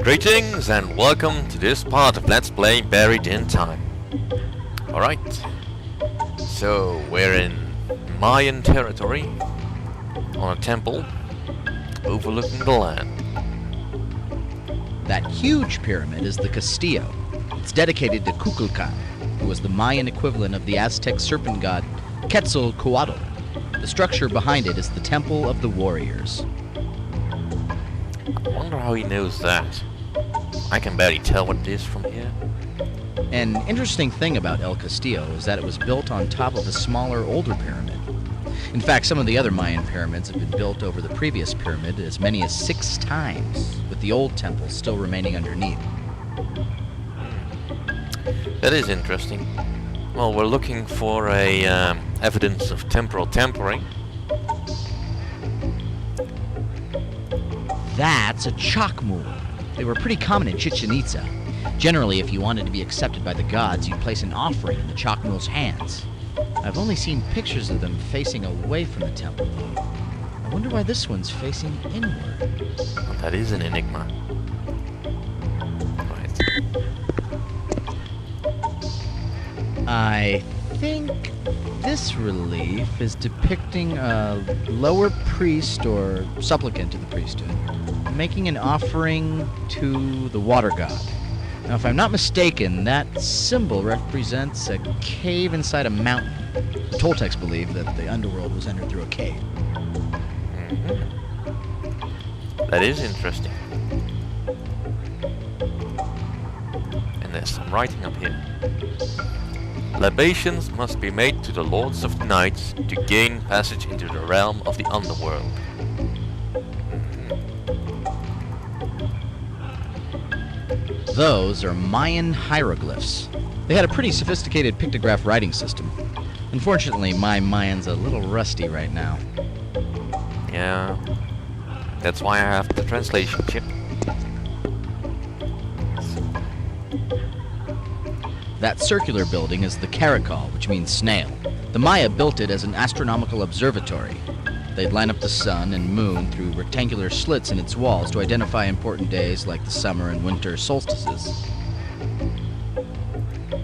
Greetings and welcome to this part of Let's Play Buried in Time. Alright, so we're in Mayan territory on a temple overlooking the land. That huge pyramid is the Castillo. It's dedicated to Kukulkan, who was the Mayan equivalent of the Aztec serpent god Quetzalcoatl. The structure behind it is the Temple of the Warriors. I wonder how he knows that. I can barely tell what it is from here. An interesting thing about El Castillo is that it was built on top of a smaller, older pyramid. In fact, some of the other Mayan pyramids have been built over the previous pyramid as many as 6 times, with the old temple still remaining underneath. That is interesting. Well, we're looking for a evidence of temporal tampering. That's a chalk mule. They were pretty common in Chichen Itza. Generally, if you wanted to be accepted by the gods, you'd place an offering in the chalk mule's hands. I've only seen pictures of them facing away from the temple, though. I wonder why this one's facing inward. Well, that is an enigma. Right. I think this relief is depicting a lower priest or supplicant to the priesthood making an offering to the water god. Now, if I'm not mistaken, that symbol represents a cave inside a mountain. The Toltecs believed that the underworld was entered through a cave. That is interesting. And there's some writing up here. Libations must be made to the lords of the night to gain passage into the realm of the underworld. Those are Mayan hieroglyphs. They had a pretty sophisticated pictograph writing system. Unfortunately, my Mayan's a little rusty right now. Yeah, that's why I have the translation chip. That circular building is the Caracol, which means snail. The Maya built it as an astronomical observatory. They'd line up the sun and moon through rectangular slits in its walls to identify important days like the summer and winter solstices.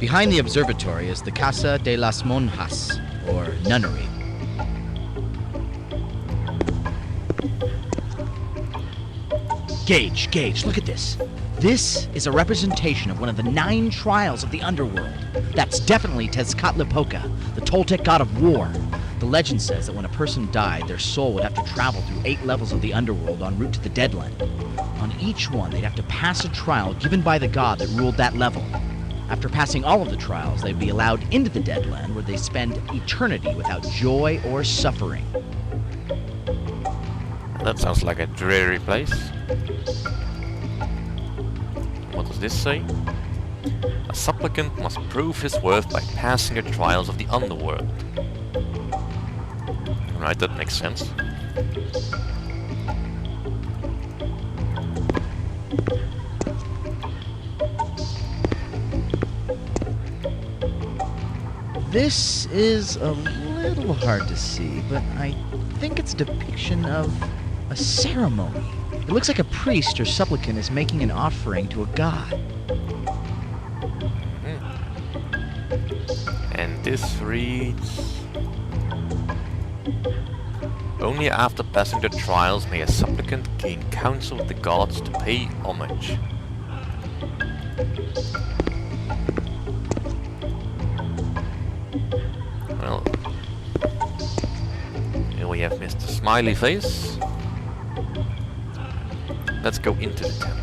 Behind the observatory is the Casa De Las Monjas, or nunnery. Gage, look at this. This is a representation of one of the 9 trials of the underworld. That's definitely Tezcatlipoca, the Toltec god of war. The legend says that when a person died, their soul would have to travel through 8 levels of the underworld en route to the Deadland. On each one, they'd have to pass a trial given by the god that ruled that level. After passing all of the trials, they'd be allowed into the Deadland, where they spend eternity without joy or suffering. That sounds like a dreary place. What does this say? A supplicant must prove his worth by passing the trials of the underworld. Right, that makes sense. This is a little hard to see, but I think it's a depiction of a ceremony. It looks like a priest or supplicant is making an offering to a god. And this reads... Only after passing the trials may a supplicant gain counsel with the gods to pay homage. Well, here we have Mr. Smiley Face. Let's go into the temple.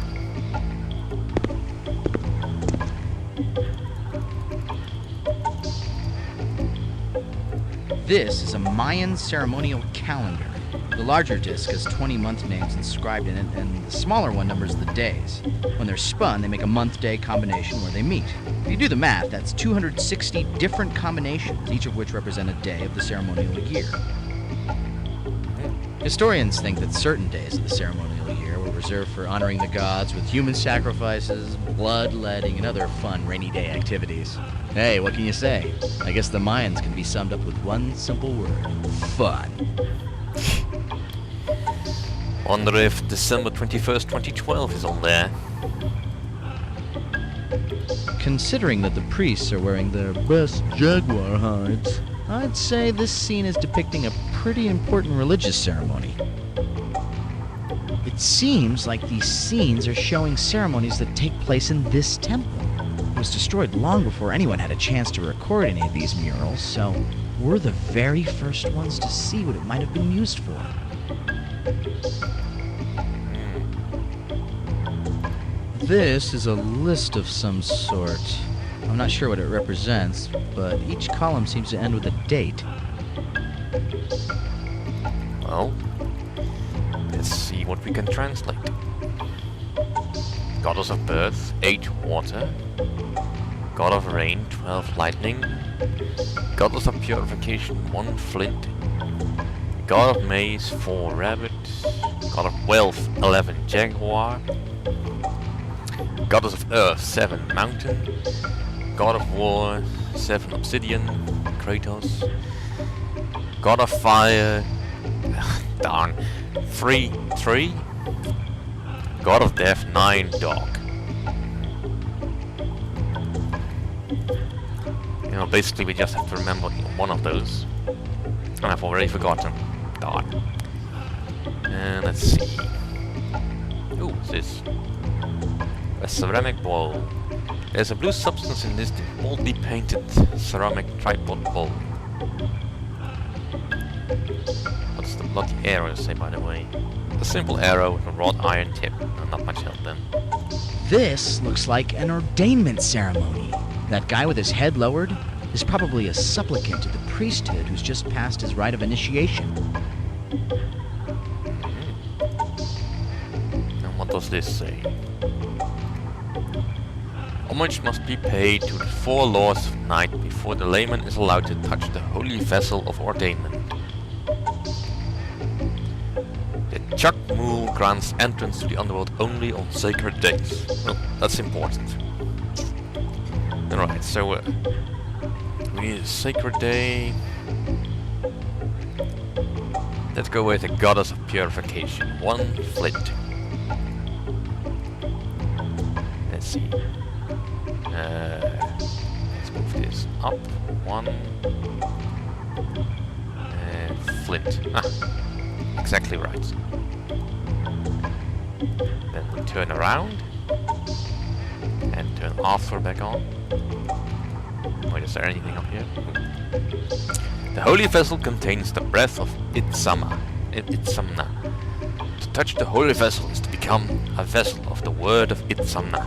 This is a Mayan ceremonial calendar. The larger disc has 20 month names inscribed in it, and the smaller one numbers the days. When they're spun, they make a month-day combination where they meet. If you do the math, that's 260 different combinations, each of which represent a day of the ceremonial year. Historians think that certain days of the ceremonial year were reserved for honoring the gods with human sacrifices, bloodletting, and other fun rainy day activities. Hey, what can you say? I guess the Mayans can be summed up with one simple word: fun. Wonder if December 21st, 2012 is on there. Considering that the priests are wearing their best jaguar hides, I'd say this scene is depicting a pretty important religious ceremony. It seems like these scenes are showing ceremonies that take place in this temple. It was destroyed long before anyone had a chance to record any of these murals, so we're the very first ones to see what it might have been used for. This is a list of some sort. I'm not sure what it represents, but each column seems to end with a date. Well, let's see what we can translate. Goddess of birth, 8 water. God of rain, 12 lightning. Goddess of purification, 1 flint. God of maize, 4 rabbit. God of wealth, 11 jaguar. Goddess of earth, 7 mountain. God of war, 7 obsidian, Kratos. God of fire, darn, 3 tree. God of death, 9 dog. You know, basically we just have to remember one of those. And I've already forgotten. Darn. And let's see. Ooh, what's this? A ceramic bowl. There's a blue substance in this boldly painted ceramic tripod bowl. What's the bloody arrow say, by the way? A simple arrow with a wrought iron tip. Not much help then. This looks like an ordainment ceremony. That guy with his head lowered is probably a supplicant to the priesthood who's just passed his rite of initiation. And what does this say? Homage must be paid to the 4 lords of night before the layman is allowed to touch the holy vessel of ordainment. The Chak Mul grants entrance to the underworld only on sacred days. Well, that's important. Alright, so we need a sacred day. Let's go with the Goddess of Purification. 1 flint. Let's see. Let's move this up. 1 flint. Ah, exactly right. Then we turn around and turn Arthur back on. Wait, is there anything up here? Ooh. The holy vessel contains the breath of Itzamna. To touch the holy vessel is to become a vessel of the word of Itzamna.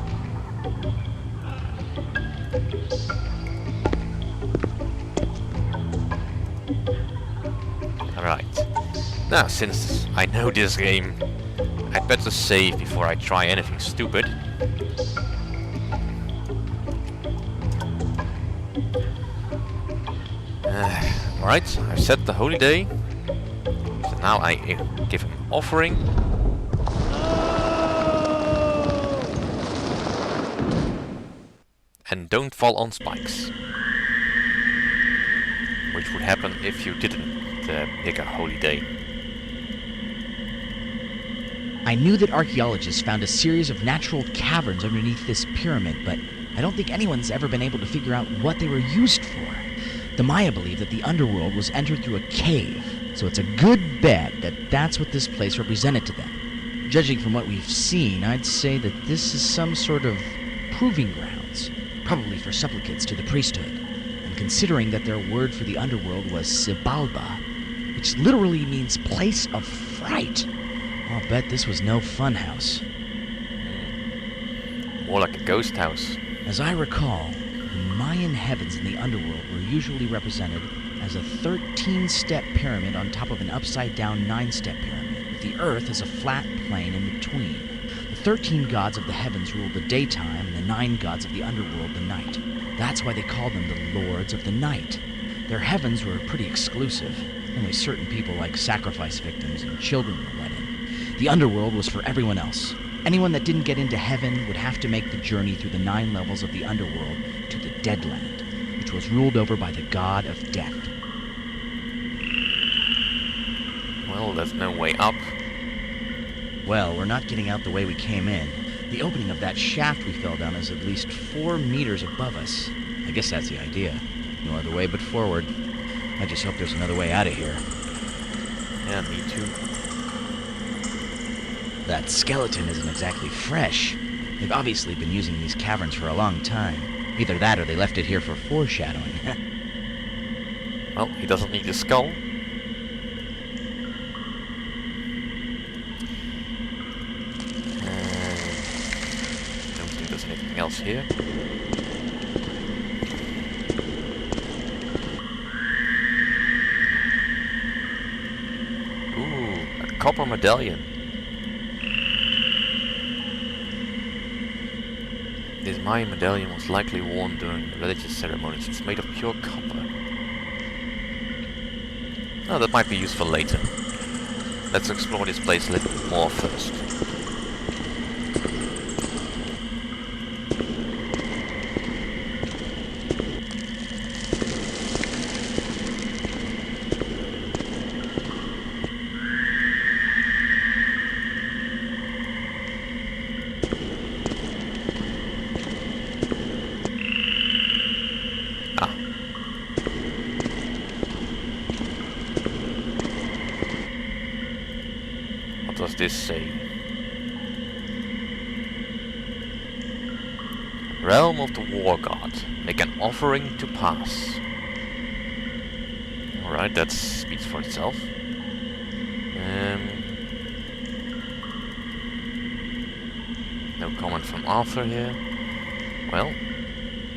Alright. Now, since I know this game, I'd better save before I try anything stupid. Alright, I've set the holy day. So now I give him offering. And don't fall on spikes. Which would happen if you didn't pick a holy day. I knew that archaeologists found a series of natural caverns underneath this pyramid, but I don't think anyone's ever been able to figure out what they were used for. The Maya believe that the underworld was entered through a cave, so it's a good bet that that's what this place represented to them. Judging from what we've seen, I'd say that this is some sort of proving grounds, probably for supplicants to the priesthood. And considering that their word for the underworld was Sibalba, which literally means place of fright, I'll bet this was no funhouse. More like a ghost house. As I recall, the Mayan heavens in the underworld were usually represented as a 13-step pyramid on top of an upside-down 9-step pyramid, with the earth as a flat plane in between. The 13 gods of the heavens ruled the daytime, and the 9 gods of the underworld the night. That's why they called them the Lords of the Night. Their heavens were pretty exclusive. Only certain people like sacrifice victims and children were let in. The underworld was for everyone else. Anyone that didn't get into heaven would have to make the journey through the 9 levels of the underworld to the Deadland, which was ruled over by the god of death. Well, there's no way up. Well, we're not getting out the way we came in. The opening of that shaft we fell down is at least 4 meters above us. I guess that's the idea. No other way but forward. I just hope there's another way out of here. Yeah, me too. That skeleton isn't exactly fresh. They've obviously been using these caverns for a long time. Either that or they left it here for foreshadowing. Well, he doesn't need a skull. Don't think there's anything else here. Ooh, a copper medallion. This Mayan medallion was likely worn during religious ceremonies. It's made of pure copper. Oh, that might be useful later. Let's explore this place a little bit more first. What does this say? Realm of the War God. Make an offering to pass. Alright, that speaks for itself. No comment from Arthur here. Well,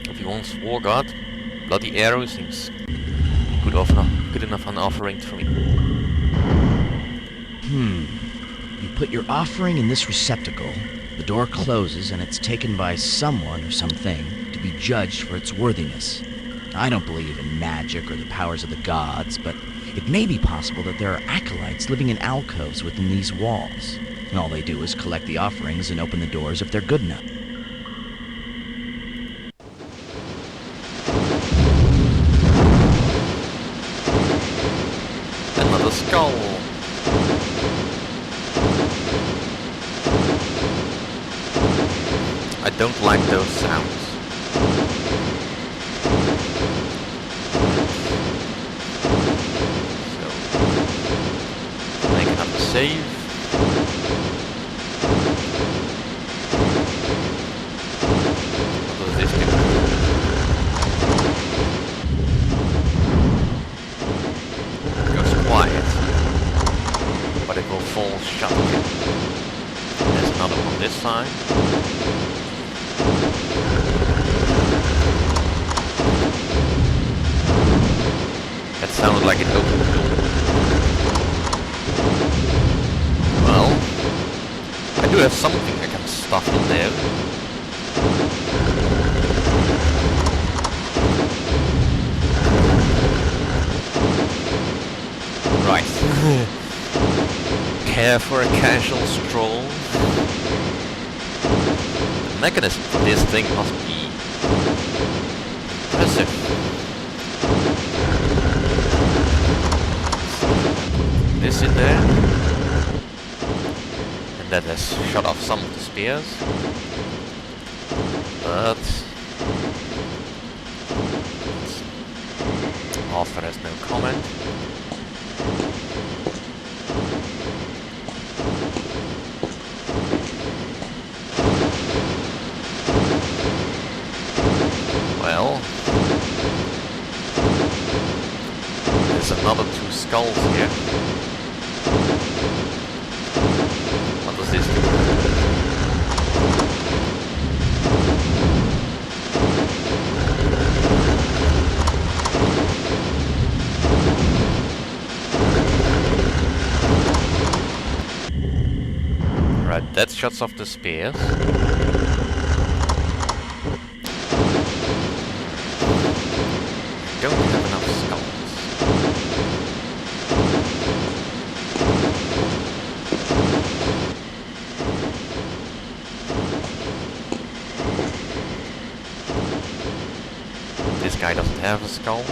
if he wants War God, Bloody Arrow seems good enough an offering for me. You put your offering in this receptacle, the door closes, and it's taken by someone or something to be judged for its worthiness. I don't believe in magic or the powers of the gods, but it may be possible that there are acolytes living in alcoves within these walls, and all they do is collect the offerings and open the doors if they're good enough. Another skull. I don't like those sounds. So, make another save. What does this do? It goes quiet, but it will fall shut again. There's another one this side. That sounded like it opened the door. Well, I do have something I can stuff in there. Right. Care for a casual stroll? The mechanism for this thing must be impressive. This in there, and that has shut off some of the spears, but Arthur has no comment. Well, there's another 2 skulls here. What does this do? Right, that shuts off the spears. Don't have enough skulls. This guy doesn't have a skull.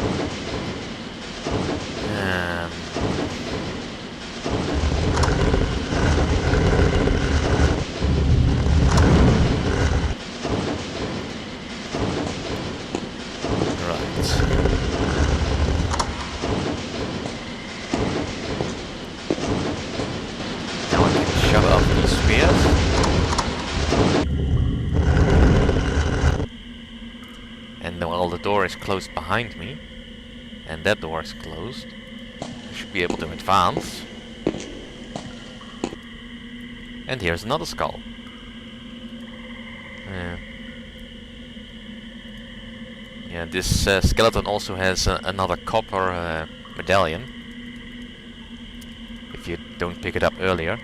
Well, the door is closed behind me, and that door is closed. I should be able to advance. And here's another skull. Yeah, this skeleton also has another copper medallion. If you don't pick it up earlier.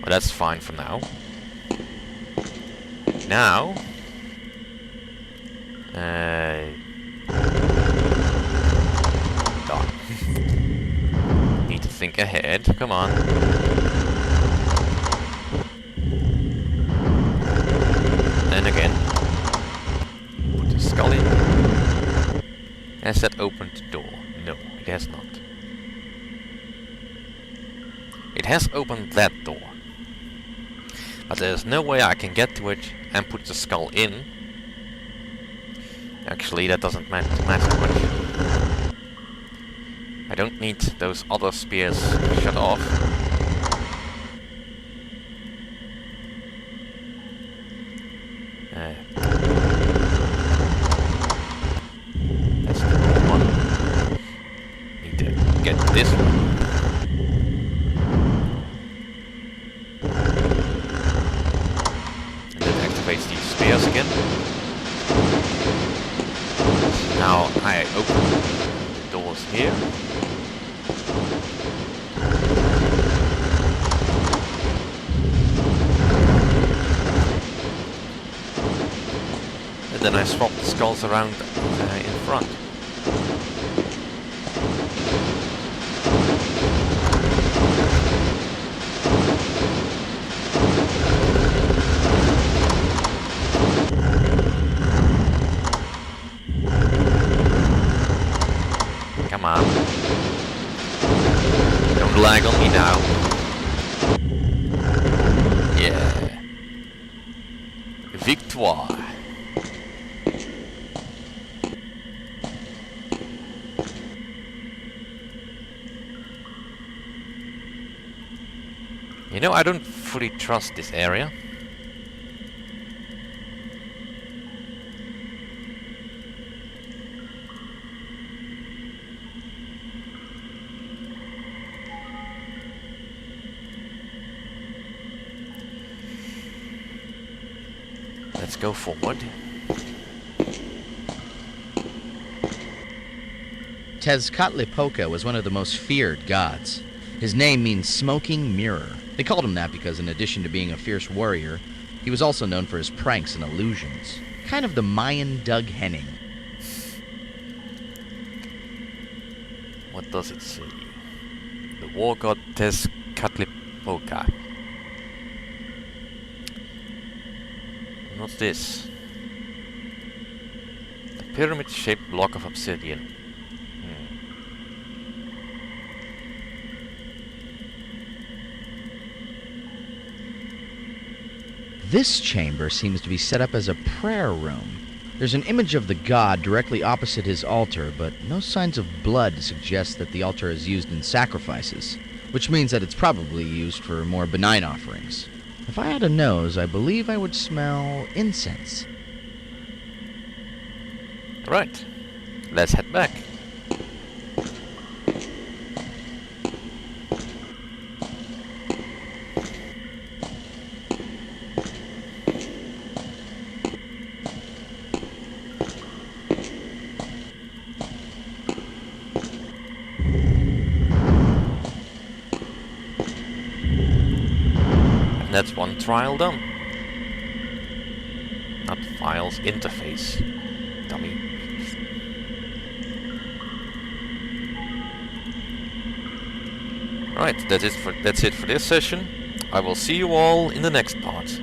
But that's fine for now. Now... Darn. Need to think ahead. Come on. And again. Put the skull in. Has that opened the door? No, it has not. It has opened that door. But there's no way I can get to it and put the skull in. Actually, that doesn't matter much. I don't need those other spears shut off. That's the wrong one. Need to get this one. And that activates these spears again. Now I open the doors here. And then I swap the skulls around in front. Come on. Don't lag on me now. Yeah. Victoire. You know, I don't fully trust this area. Let's go forward. Tezcatlipoca was one of the most feared gods. His name means smoking mirror. They called him that because in addition to being a fierce warrior, he was also known for his pranks and illusions. Kind of the Mayan Doug Henning. What does it say? The war god Tezcatlipoca. What's this? The pyramid-shaped block of obsidian. This chamber seems to be set up as a prayer room. There's an image of the god directly opposite his altar, but no signs of blood suggest that the altar is used in sacrifices, which means that it's probably used for more benign offerings. If I had a nose, I believe I would smell incense. Right. Let's head back. That's one trial done. Not files, interface. Dummy. Right, that's it for this session. I will see you all in the next part.